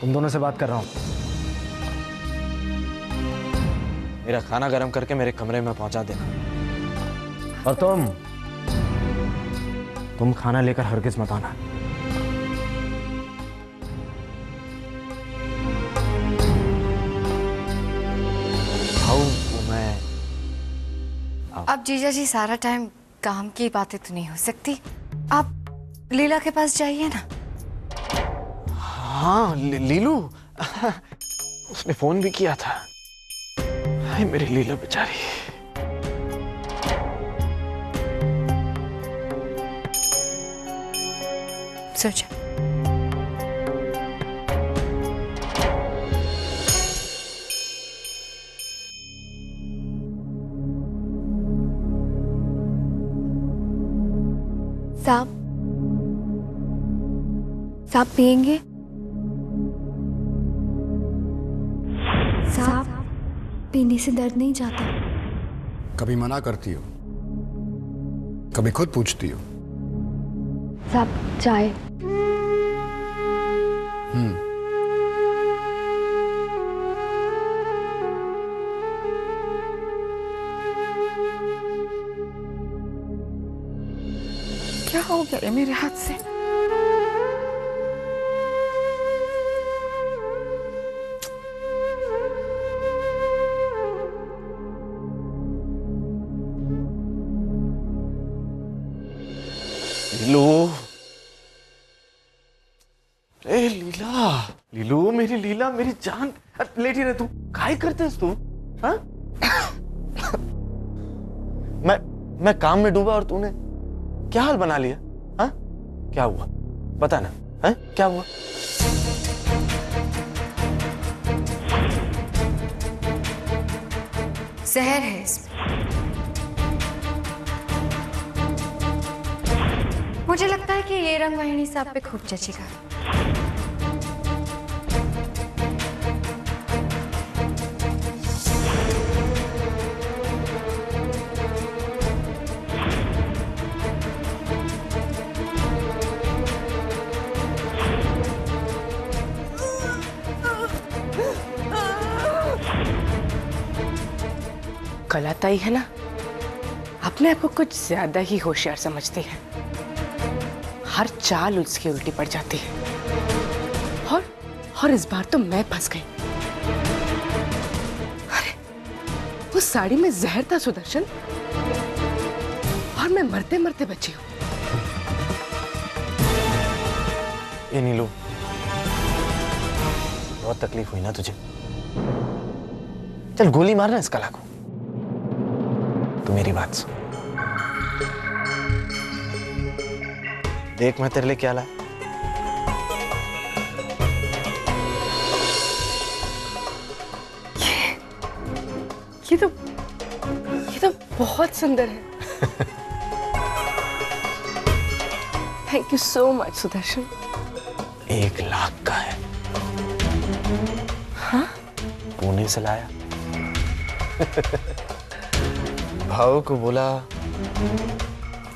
तुम दोनों से बात कर रहा हूँ। मेरा खाना गर्म करके मेरे कमरे में पहुंचा देना। और तुम खाना लेकर हरगिज मत आना। अब जीजा जी सारा टाइम काम की बातें तो नहीं हो सकती, आप लीला के पास जाइए ना। हाँ लीलू उसने फोन भी किया था। हाय मेरी लीला बेचारी। सोचा साहब साहब पिएंगे? साहब पीने से दर्द नहीं जाता। कभी मना करती हो, कभी खुद पूछती हो। साहब चाय। क्या हो गया मेरे हाथ से? लीलू, ए लीला, लीलू मेरी लीला, मेरी जान। लेटी रह तू, काय करते तू? हाँ? मैं काम में डूबा और तूने क्या हाल बना लिया? हाँ? क्या हुआ? बता ना, हैं? क्या हुआ? जहर है इसमें। मुझे लगता है कि ये रंग वाहिनी साहब पे खूब जचेगा। कलाताई है ना, अपने आप को कुछ ज्यादा ही होशियार समझती है। हर चाल उसकी उल्टी पड़ जाती है। और इस बार तो मैं फंस गई। अरे उस साड़ी में जहर था सुदर्शन, और मैं मरते मरते बची हूँ। ये नीलू, बहुत तकलीफ हुई ना तुझे? चल गोली मारना इस कला को। तू मेरी बात सुन, देख मैं तेरे लिए क्या लाया। ये तो बहुत सुंदर है। Thank you so much Sudarshan. 1 lakh का है। हाँ? पुणे से लाया। भाव को बोला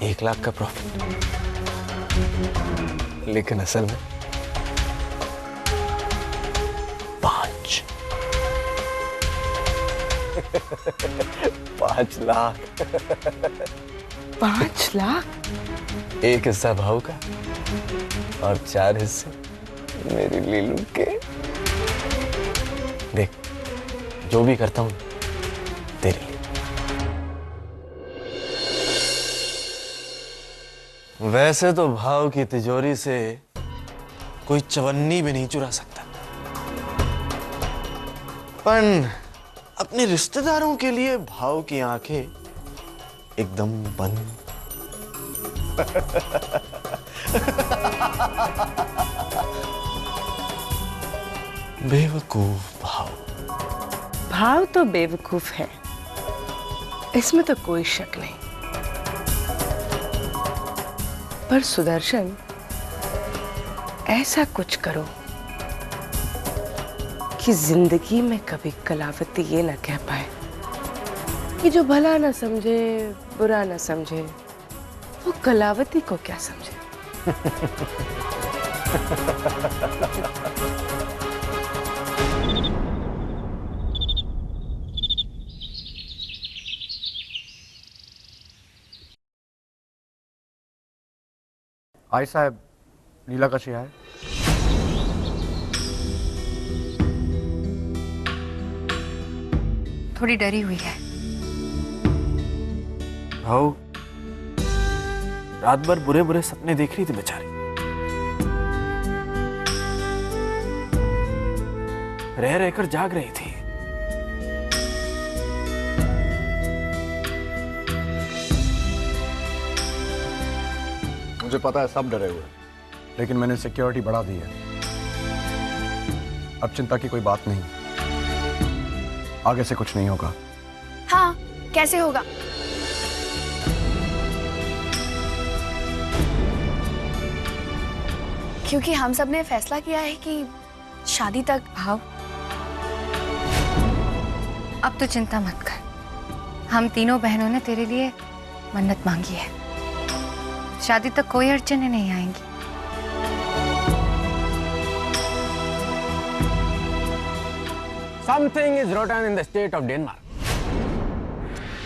1 लाख का प्रॉफिट, लेकिन असल में 5 लाख। 5 लाख? 1 हिस्सा भाव का और 4 हिस्से मेरी लीलू के। देख जो भी करता हूं तेरे लिए। वैसे तो भाव की तिजोरी से कोई चवन्नी भी नहीं चुरा सकता, पर अपने रिश्तेदारों के लिए भाव की आंखें एकदम बंद। बेवकूफ भाव। भाव तो बेवकूफ है, इसमें तो कोई शक नहीं। पर सुदर्शन, ऐसा कुछ करो कि जिंदगी में कभी कलावती ये ना कह पाए कि जो भला ना समझे, बुरा ना समझे, वो कलावती को क्या समझे। आई साहब, लीला कशी आहे? थोड़ी डरी हुई है। भाऊ, रात भर बुरे बुरे सपने देख रही थी बेचारी। रह रहकर जाग रही थी। मुझे पता है सब डरे हुए, लेकिन मैंने सिक्योरिटी बढ़ा दी है। अब चिंता की कोई बात नहीं, आगे से कुछ नहीं होगा। हाँ, कैसे होगा? क्योंकि हम सब ने फैसला किया है कि शादी तक। भाव, अब तो चिंता मत कर। हम तीनों बहनों ने तेरे लिए मन्नत मांगी है। शादी तक कोई अड़चनें नहीं आएंगी। Something is rotten in the state of Denmark.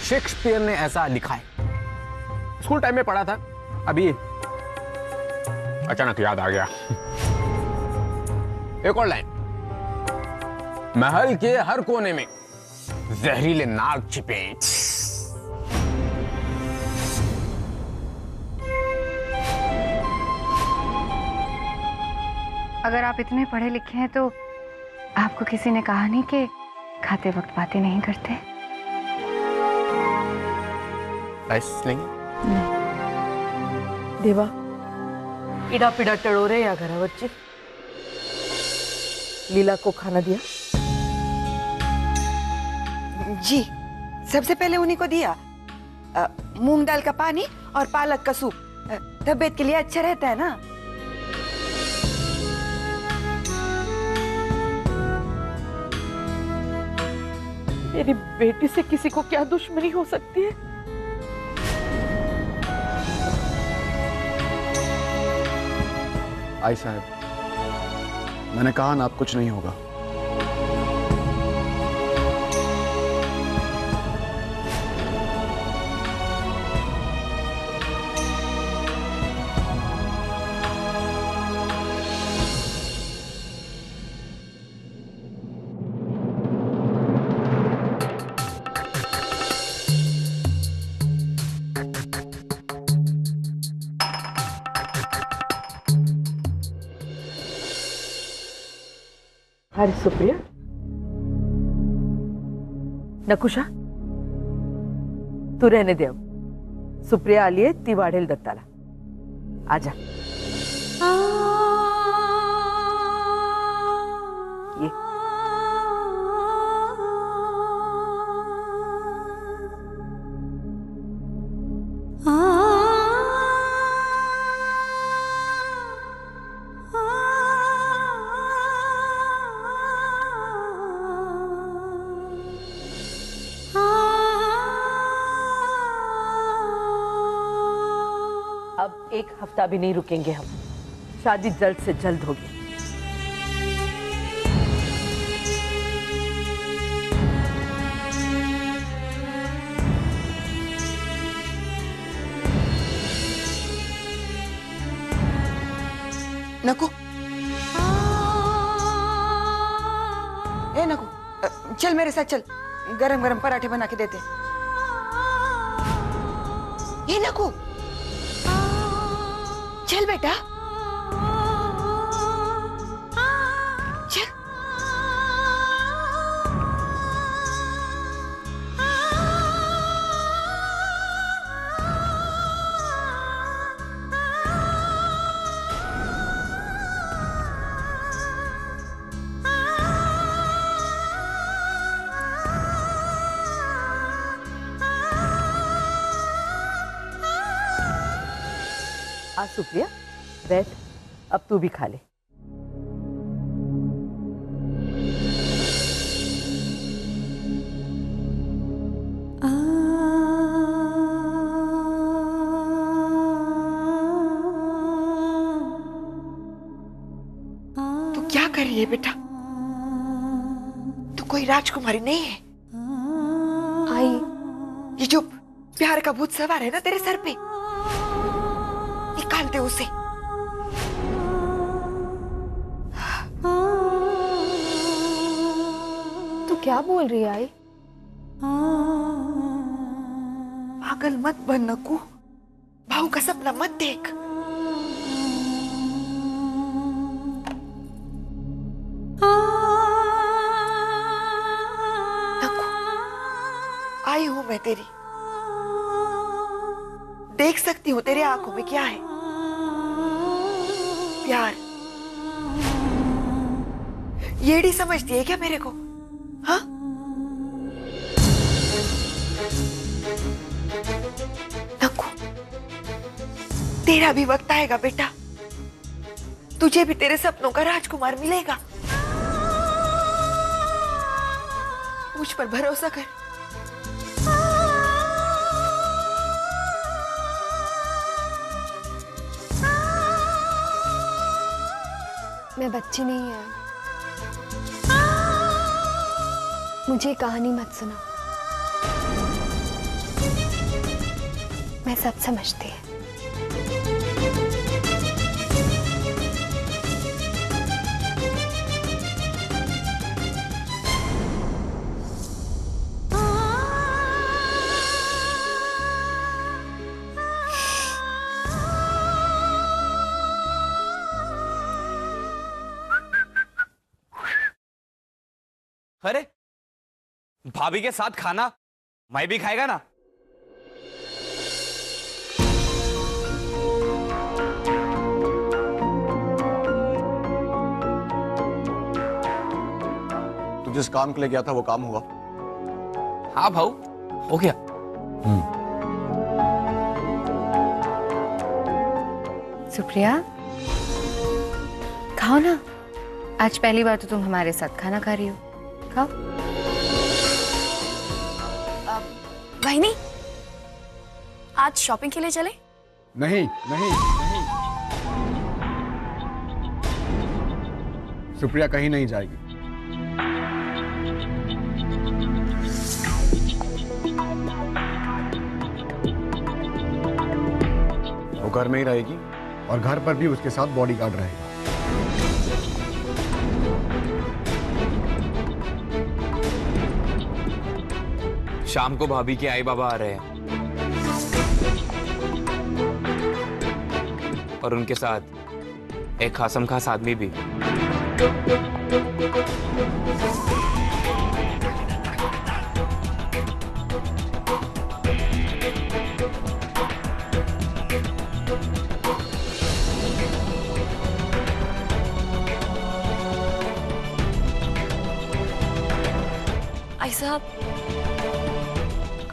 Shakespeare ने ऐसा लिखा है। स्कूल टाइम में पढ़ा था, अभी अचानक याद आ गया। एक और लाइन, महल के हर कोने में जहरीले नाग छिपे। अगर आप इतने पढ़े लिखे हैं तो आपको किसी ने कहा नहीं कि खाते वक्त बातें नहीं करते? नहीं। देवा, इडा पिडा टड़ोरे या घरावरची? लीला को खाना दिया? जी, सबसे पहले उन्हीं को दिया। मूंग दाल का पानी और पालक का सूप तबीयत के लिए अच्छा रहता है ना। मेरी बेटी से किसी को क्या दुश्मनी हो सकती है? आई साहब, मैंने कहा ना, अब कुछ नहीं होगा। अरे सुप्रिया, नकुशा, तू रहने दे। अब सुप्रिया आली आहे, ती वाढेल दत्ताला। आजा। ये अब एक हफ्ता भी नहीं रुकेंगे हम। शादी जल्द से जल्द होगी। नकु, ए नकु, चल मेरे साथ चल, गरम गरम पराठे बना के देते। ये नकु, चल बेटा, चल। आ सुप्रिया, बैठ, अब तू भी खा ले। तू क्या कर रही है बेटा? तू कोई राजकुमारी नहीं है। आई, ये जो प्यार का भूत सवार है ना तेरे सर पे, निकाल दे उसे। क्या बोल रही है आई? पागल मत बन नकू, भाऊ का सपना मत देख। नकू, आई हूं मैं तेरी, देख सकती हूँ तेरे आंखों में क्या है, प्यार। येड़ी समझती है क्या मेरे को? हाँ, नकू, तेरा भी वक्त आएगा बेटा, तुझे भी तेरे सपनों का राजकुमार मिलेगा। मुझ पर भरोसा कर। मैं बच्ची नहीं है, मुझे कहानी मत सुना, मैं सब समझती है। अरे भाभी के साथ खाना मैं भी खाएगा ना? तू जिस काम के लिए गया था वो काम हुआ? हाँ भाऊ, हो गया। सुप्रिया, खाओ ना, आज पहली बार तो तुम हमारे साथ खाना खा रही हो, खाओ। बहनी, आज शॉपिंग के लिए चले? नहीं नहीं नहीं, सुप्रिया कहीं नहीं जाएगी। वो घर में ही रहेगी और घर पर भी उसके साथ बॉडीगार्ड रहेगा। शाम को भाभी के आई बाबा आ रहे हैं और उनके साथ एक खासम खास आदमी भी।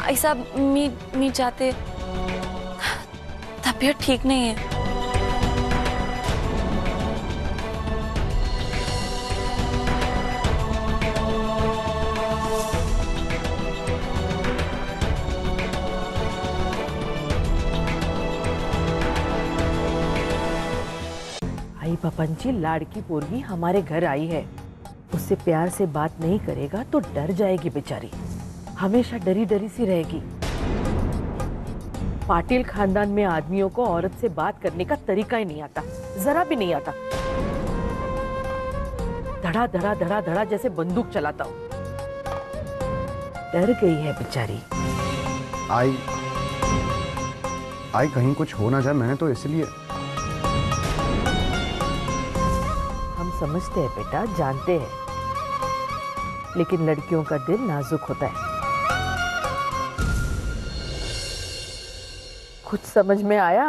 ऐसा मी चाहते, तबीयत ठीक नहीं है। आई पपंची, लाड़की पोरगी हमारे घर आई है, उससे प्यार से बात नहीं करेगा तो डर जाएगी बेचारी, हमेशा डरी डरी सी रहेगी। पाटिल खानदान में आदमियों को औरत से बात करने का तरीका ही नहीं आता, जरा भी नहीं आता। धड़ा धड़ा धड़ा धड़ा जैसे बंदूक चलाता हूं। डर गई है बेचारी। आई कहीं कुछ हो ना जाए, मैंने तो इसलिए। हम समझते हैं बेटा, जानते हैं, लेकिन लड़कियों का दिल नाजुक होता है। कुछ समझ में आया?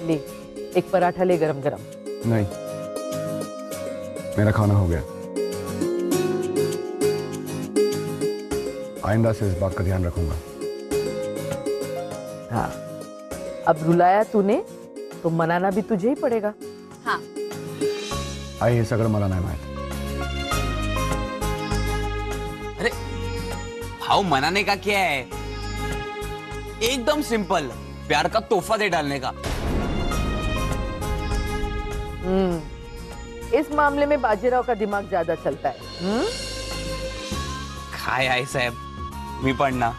ले, एक पराठा ले गरम गरम। नहीं, मेरा खाना हो गया। आइंदा से इस बात का ध्यान रखूंगा। हाँ, अब रुलाया तूने तो मनाना भी तुझे ही पड़ेगा। हाँ। आई हे सगळं मला नाही माहित। अरे भाव मनाने का क्या है, एकदम सिंपल, प्यार का तोहफा दे डालने का। इस मामले में बाजीराव का दिमाग ज्यादा चलता है। काय आई साहेब, मी पढ़ना।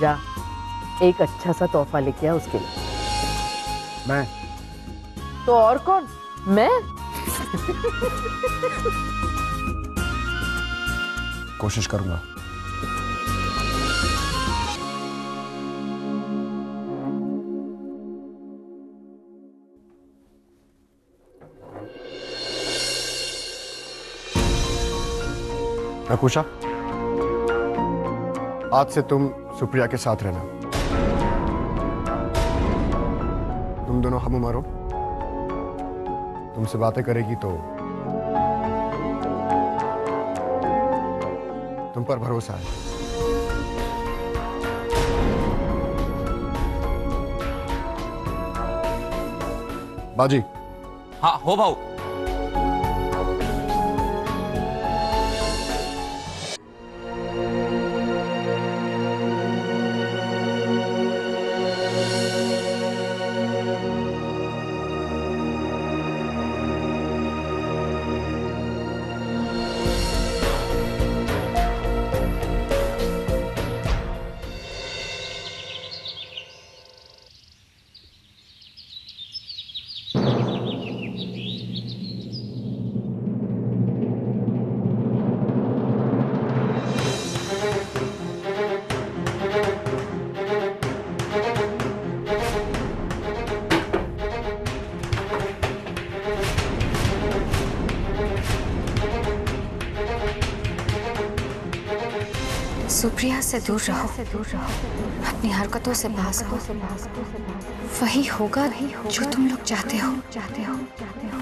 जा, एक अच्छा सा तोहफा लेके आ उसके लिए। मैं? तो और कौन? मैं? कोशिश करूंगा। नकुशा, आज से तुम सुप्रिया के साथ रहना। तुम दोनों हम मारो, तुमसे बातें करेगी तो तुम पर भरोसा है। बाजी। हाँ हो भाऊ। सुप्रिया से दूर रहो, अपनी हरकतों से बाज आओ। वही होगा जो तुम लोग चाहते हो।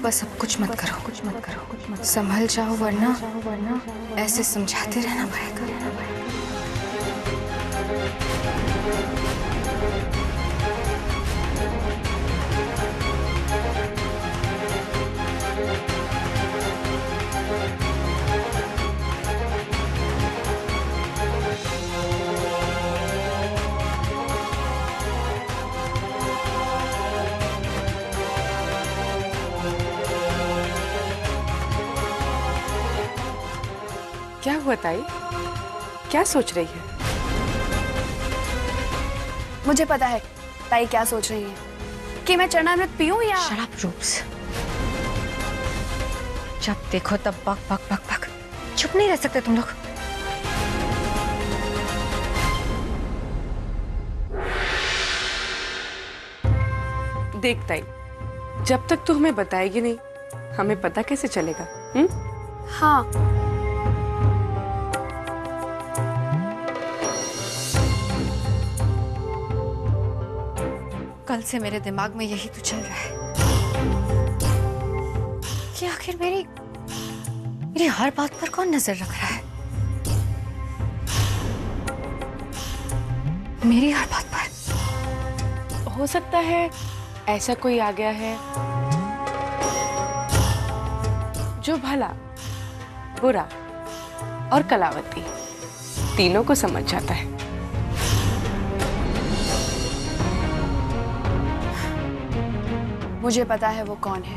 बस अब कुछ मत करो, संभल जाओ वरना ऐसे समझाते रहना पड़ेगा। क्या हुआ ताई? क्या सोच रही है? मुझे पता है ताई क्या सोच रही है, कि मैं चरणामृत पीऊं या शराब रूप्स। जब देखो तब बक बक बक बक। चुप नहीं रह सकते तुम लोग। देख ताई, जब तक तू हमें बताएगी नहीं, हमें पता कैसे चलेगा? हाँ कल से मेरे दिमाग में यही तो चल रहा है कि आखिर मेरी हर बात पर कौन नजर रख रहा है। मेरी हर बात पर। हो सकता है ऐसा कोई आ गया है जो भला, बुरा और कलावती तीनों को समझ जाता है। मुझे पता है वो कौन है।